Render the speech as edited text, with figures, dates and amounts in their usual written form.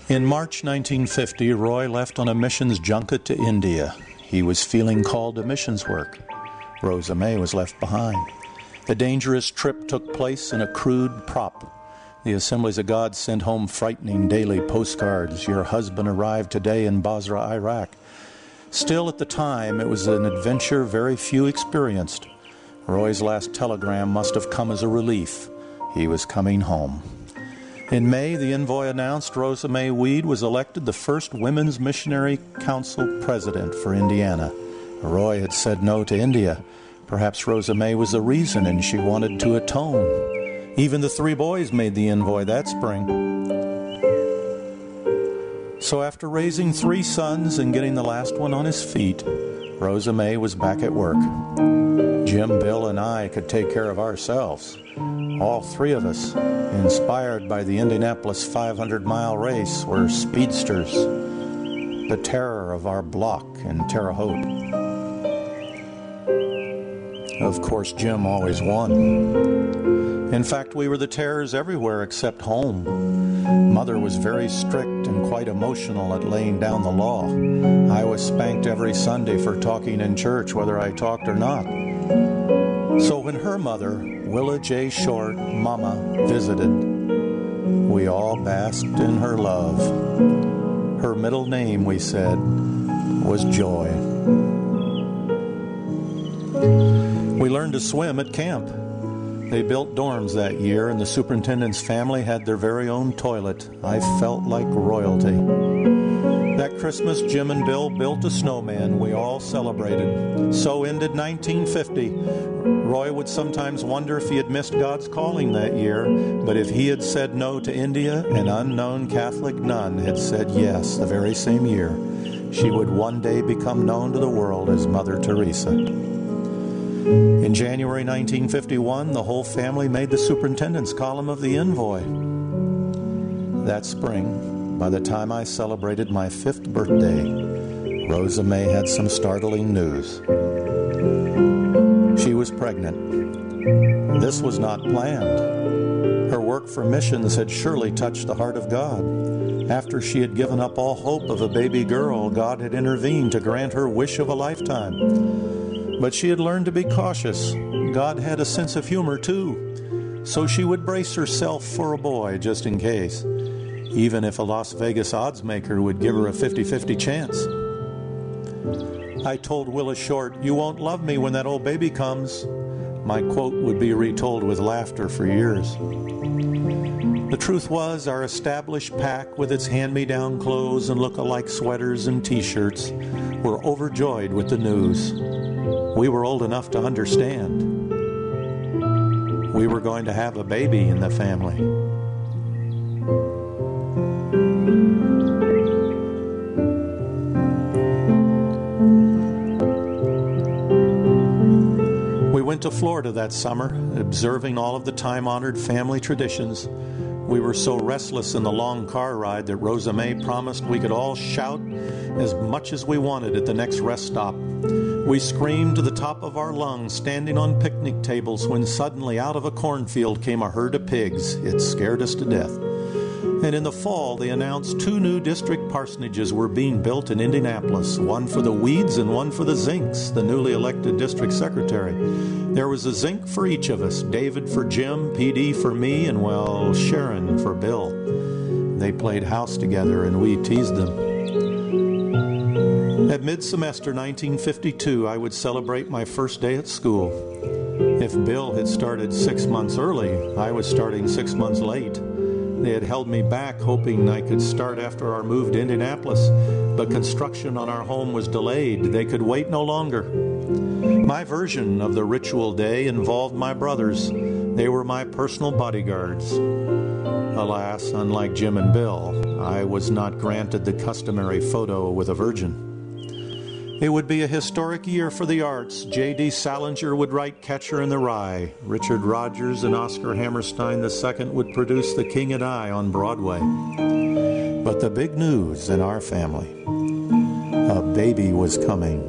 In March 1950, Roy left on a missions junket to India. He was feeling called to missions work. Rosa May was left behind. The dangerous trip took place in a crude prop. The Assemblies of God sent home frightening daily postcards. Your husband arrived today in Basra, Iraq. Still, at the time, it was an adventure very few experienced. Roy's last telegram must have come as a relief. He was coming home. In May, the envoy announced Rosa May Weed was elected the first Women's Missionary Council president for Indiana. Roy had said no to India. Perhaps Rosa May was the reason, and she wanted to atone. Even the 3 boys made the envoy that spring. So after raising 3 sons and getting the last one on his feet, Rosa May was back at work. Jim, Bill, and I could take care of ourselves. All 3 of us, inspired by the Indianapolis 500-mile race, were speedsters, the terror of our block in Terra Haute. Of course, Jim always won. In fact, we were the terrors everywhere except home. Mother was very strict and quite emotional at laying down the law. I was spanked every Sunday for talking in church, whether I talked or not. So when her mother, Willa J. Short, Mama, visited, we all basked in her love. Her middle name, we said, was Joy. We learned to swim at camp. They built dorms that year, and the superintendent's family had their very own toilet. I felt like royalty. That Christmas, Jim and Bill built a snowman. We all celebrated. So ended 1950. Roy would sometimes wonder if he had missed God's calling that year, but if he had said no to India, an unknown Catholic nun had said yes the very same year. She would one day become known to the world as Mother Teresa. In January 1951, the whole family made the superintendent's column of the Envoy. That spring, by the time I celebrated my 5th birthday, Rosa May had some startling news. She was pregnant. This was not planned. Her work for missions had surely touched the heart of God. After she had given up all hope of a baby girl, God had intervened to grant her wish of a lifetime. But she had learned to be cautious. God had a sense of humor, too. So she would brace herself for a boy, just in case, even if a Las Vegas odds maker would give her a 50-50 chance. I told Willa Short, "You won't love me when that old baby comes." My quote would be retold with laughter for years. The truth was, our established pack, with its hand-me-down clothes and look-alike sweaters and T-shirts, were overjoyed with the news. We were old enough to understand. We were going to have a baby in the family. We went to Florida that summer, observing all of the time-honored family traditions. We were so restless in the long car ride that Rosa May promised we could all shout as much as we wanted at the next rest stop. We screamed to the top of our lungs, standing on picnic tables, when suddenly out of a cornfield came a herd of pigs. It scared us to death. And in the fall, they announced 2 new district parsonages were being built in Indianapolis, one for the Weads and one for the Zinks, the newly elected district secretary. There was a Zink for each of us, David for Jim, PD for me, and, well, Sharon for Bill. They played house together, and we teased them. At mid-semester 1952, I would celebrate my first day at school. If Bill had started 6 months early, I was starting 6 months late. They had held me back, hoping I could start after our move to Indianapolis, but construction on our home was delayed. They could wait no longer. My version of the ritual day involved my brothers. They were my personal bodyguards. Alas, unlike Jim and Bill, I was not granted the customary photo with a virgin. It would be a historic year for the arts. J.D. Salinger would write Catcher in the Rye. Richard Rodgers and Oscar Hammerstein II would produce The King and I on Broadway. But the big news in our family, a baby was coming.